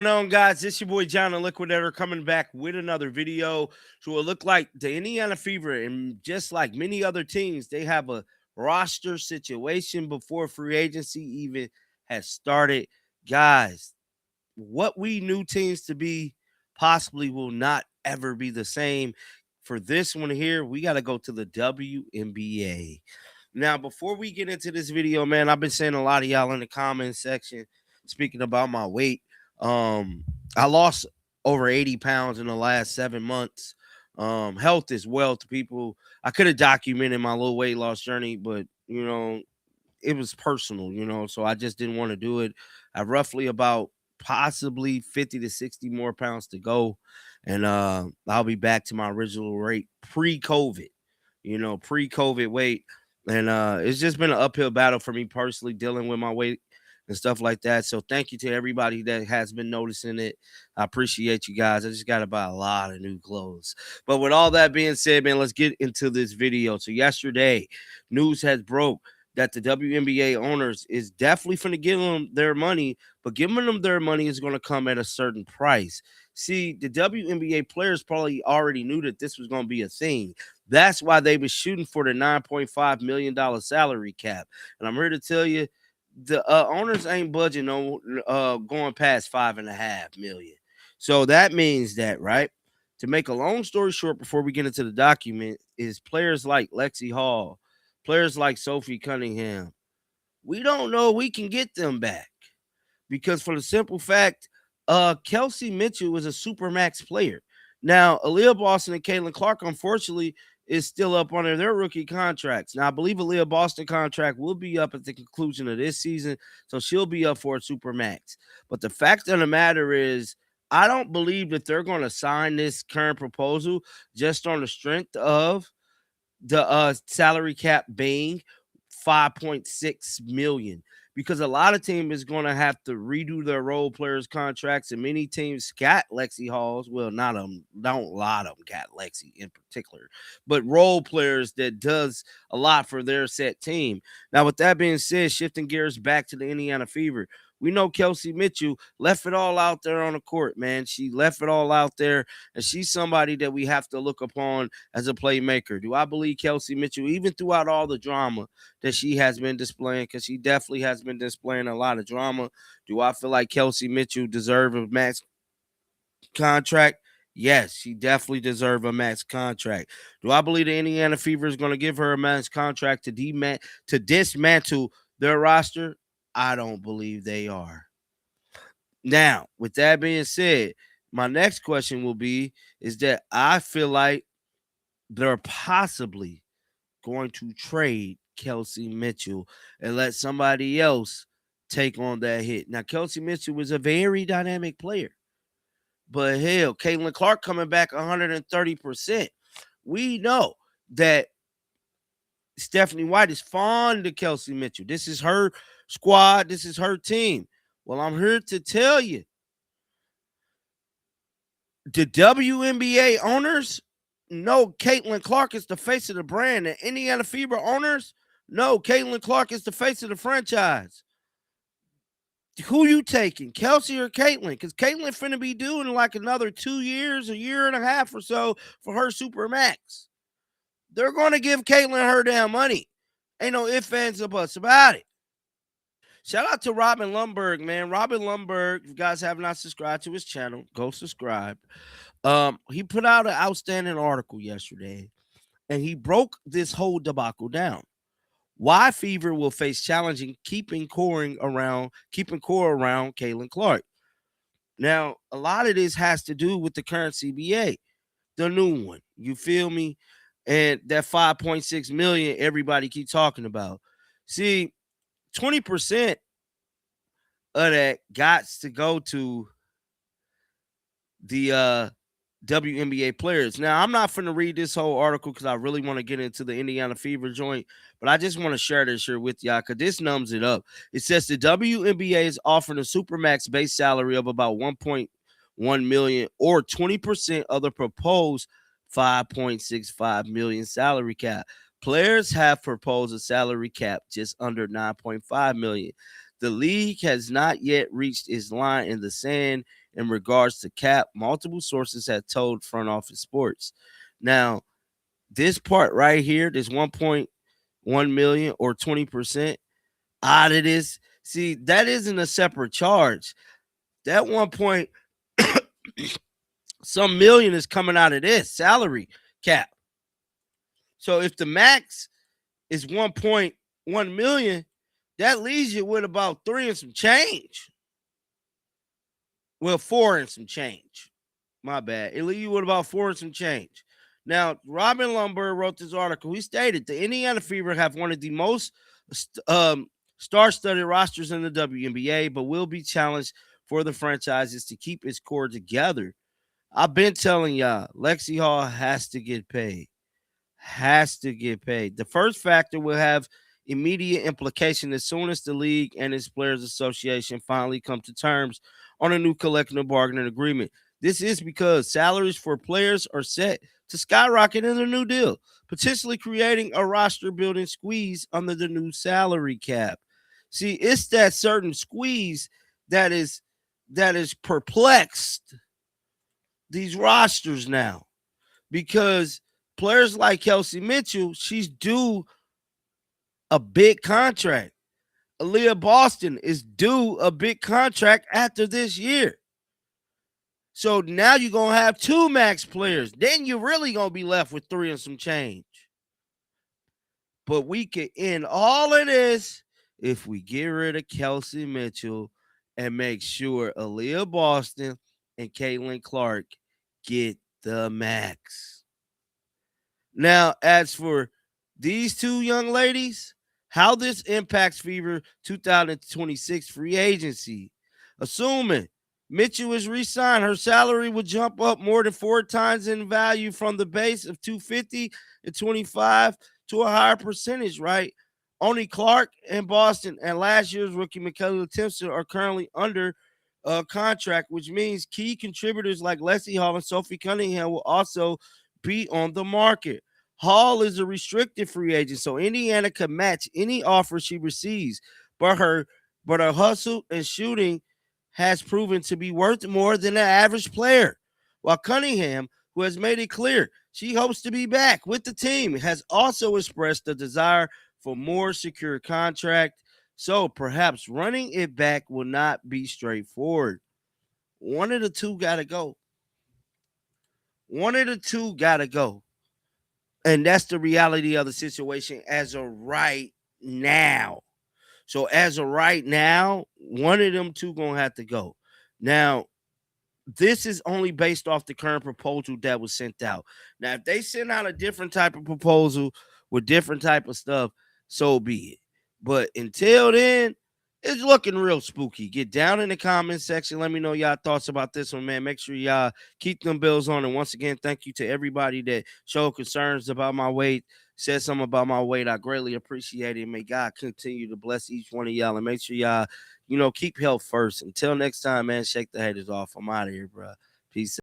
Going on, guys? This your boy John the Liquidator coming back with another video. So it looked like the Indiana Fever, and just like many other teams, they have a roster situation before free agency even has started. Guys, what we knew teams to be possibly will not ever be the same. For this one here, we got to go to the WNBA. Now, before we get into this video, man, I've been saying a lot of y'all in the comment section speaking about my weight. I lost over 80 pounds in the last 7 months. Health is wealth, people. I could have documented my little weight loss journey, but it was personal, so I just didn't want to do it. I roughly about possibly 50 to 60 more pounds to go. And I'll be back to my original weight pre-COVID, pre-COVID weight. And it's just been an uphill battle for me personally dealing with my weight and stuff like that. So thank you to everybody that has been noticing it. I appreciate you guys. I just got to buy a lot of new clothes. But with all that being said, man, let's get into this video. So yesterday, news has broke that the WNBA owners is definitely going to give them their money, but giving them their money is going to come at a certain price. See, the WNBA players probably already knew that this was going to be a thing. That's why they were shooting for the $9.5 million salary cap. And I'm here to tell you, the owners ain't budging on going past 5.5 million. So that means that, right? To make a long story short, before we get into the document, is players like Lexi Hall, players like Sophie Cunningham. We don't know we can get them back because for the simple fact, Kelsey Mitchell is a supermax player. Now, Aaliyah Boston and Caitlin Clark, unfortunately, is still up under their rookie contracts. Now, I believe Aaliyah Boston contract will be up at the conclusion of this season, so she'll be up for a supermax. But the fact of the matter is, I don't believe that they're going to sign this current proposal just on the strength of the salary cap being 5.6 million, because a lot of teams is going to have to redo their role players contracts, and many teams got Lexi Halls. Well, not them, don't a lot of them got Lexi in particular, but role players that does a lot for their set team. Now, with that being said, shifting gears back to the Indiana Fever, we know Kelsey Mitchell left it all out there on the court, man. She left it all out there, and she's somebody that we have to look upon as a playmaker. Do I believe Kelsey Mitchell, even throughout all the drama that she has been displaying, because she definitely has been displaying a lot of drama, do I feel like Kelsey Mitchell deserves a max contract? Yes, she definitely deserves a max contract. Do I believe the Indiana Fever is going to give her a max contract to dismantle their roster? I don't believe they are. Now, with that being said, my next question will be is that I feel like they're possibly going to trade Kelsey Mitchell and let somebody else take on that hit. Now, Kelsey Mitchell was a very dynamic player, but hell, Caitlin Clark coming back 130%. We know that Stephanie White is fond of Kelsey Mitchell. This is her squad. This is her team. Well, I'm here to tell you, the WNBA owners know Caitlin Clark is the face of the brand. The Indiana Fever owners know Caitlin Clark is the face of the franchise. Who you taking, Kelsey or Caitlin? Because Caitlin finna be doing like another 2 years, a year and a half or so for her super max. They're going to give Caitlin her damn money. Ain't no ifs, ands, or buts about it. Shout out to Robin Lundberg, man. Robin Lundberg, if you guys have not subscribed to his channel, go subscribe. He put out an outstanding article yesterday, and he broke this whole debacle down. Why Fever will face challenging keeping core around Caitlin Clark. Now, a lot of this has to do with the current CBA, the new one. You feel me? And that 5.6 million everybody keep talking about. See, 20% of that got to go to the WNBA players. Now, I'm not finna read this whole article because I really want to get into the Indiana Fever joint, but I just want to share this here with y'all because this numbs it up. It says the WNBA is offering a supermax base salary of about 1.1 million or 20% of the proposed 5.65 million salary cap. Players have proposed a salary cap just under 9.5 million. The league has not yet reached its line in the sand in regards to cap, multiple sources have told Front Office Sports. Now, this part right here, this 1.1 million or 20% out of this, see, that isn't a separate charge. That 1 point some million is coming out of this salary cap. So if the max is 1.1 million, that leaves you with about 3 and some change. Well, 4 and some change. My bad. It leaves you with about 4 and some change. Now, Robin Lumber wrote this article. He stated the Indiana Fever have one of the most star-studded rosters in the WNBA, but will be challenged for the franchises to keep its core together. I've been telling y'all, Lexi Hall has to get paid. Has to get paid. The first factor will have immediate implication as soon as the league and its players association finally come to terms on a new collective bargaining agreement. This is because salaries for players are set to skyrocket in the new deal, potentially creating a roster building squeeze under the new salary cap. See, it's that certain squeeze that is perplexed these rosters now, because players like Kelsey Mitchell, she's due a big contract. Aaliyah Boston is due a big contract after this year. So now you're going to have 2 max players. Then you're really going to be left with 3 and some change. But we can end all of this if we get rid of Kelsey Mitchell and make sure Aaliyah Boston and Caitlin Clark get the max. Now, as for these 2 young ladies, how this impacts Fever 2026 free agency. Assuming Mitchell is re-signed, her salary would jump up more than 4 times in value from the base of $250 and $25 to a higher percentage, right? Only Clark and Boston and last year's rookie Michaela Timpson are currently under contract, which means key contributors like Leslie Hall and Sophie Cunningham will also be on the market. Hall is a restricted free agent, so Indiana can match any offer she receives, but her hustle and shooting has proven to be worth more than an average player. While Cunningham, who has made it clear she hopes to be back with the team, has also expressed a desire for more secure contract. So perhaps running it back will not be straightforward. One of the 2 got to go. One of the 2 got to go. And that's the reality of the situation as of right now. So as of right now, one of them 2 going to have to go. Now, this is only based off the current proposal that was sent out. Now, if they send out a different type of proposal with different type of stuff, so be it. But until then, it's looking real spooky. Get down in the comment section. Let me know y'all thoughts about this one, man. Make sure y'all keep them bills on. And once again, thank you to everybody that showed concerns about my weight, said something about my weight. I greatly appreciate it. May God continue to bless each one of y'all. And make sure y'all, keep health first. Until next time, man, shake the haters off. I'm out of here, bro. Peace.